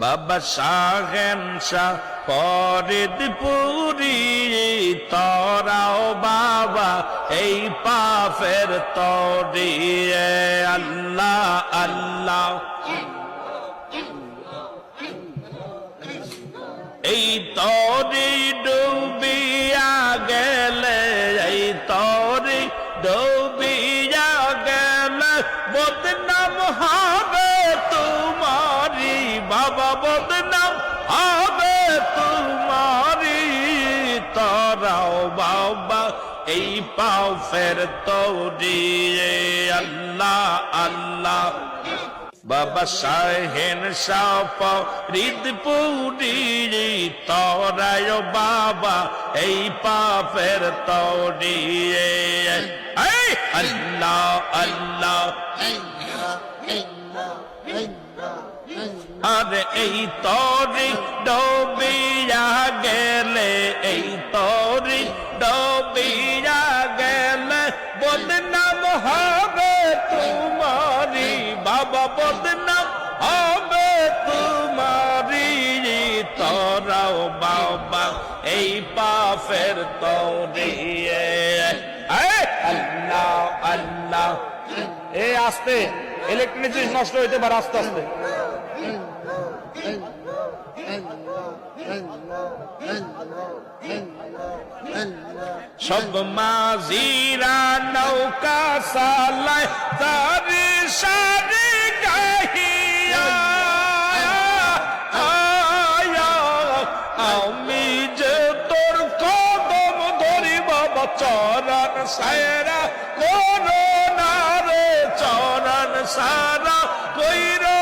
বাবা শাহেন শাহ ফরিদপুরি তোরাও বাবা এই পাপের তরি আল্লাহ আল্লাহ এই তরি ডুবিয়া গেলে এই তরি ডুবিয়া গেলে বদনাম হবে তোমারি বাবা বদনাম হবে তোমারি তোরাও বাবা এই পাপের তরি আল্লাহ আল্লাহ বাবা শাহেন শাহ ফরিদপুরি তোরাও বাবা এই পাপের তরি আল্লাহ আল্লাহ আরে এই তরি ডুবিয়া গেলে এই তরি ডুবিয়া গেলে বদনাম হবে তোমারি বাবা বদনাম হবে তোমারি তোরাও বাবা এই পাপের তরি আল্লাহ আল্লাহ এ আস্তে ইলেকট্রনিক জিনিস নষ্ট হইতে পারে আস্তে আস্তে সব মাঝিরা নৌকা চালায় তারি সারি গাহিয়া আমি যে তোর কদম ধরি বাবা চরণ সায়রা করো না রে চরণ সারা কইরা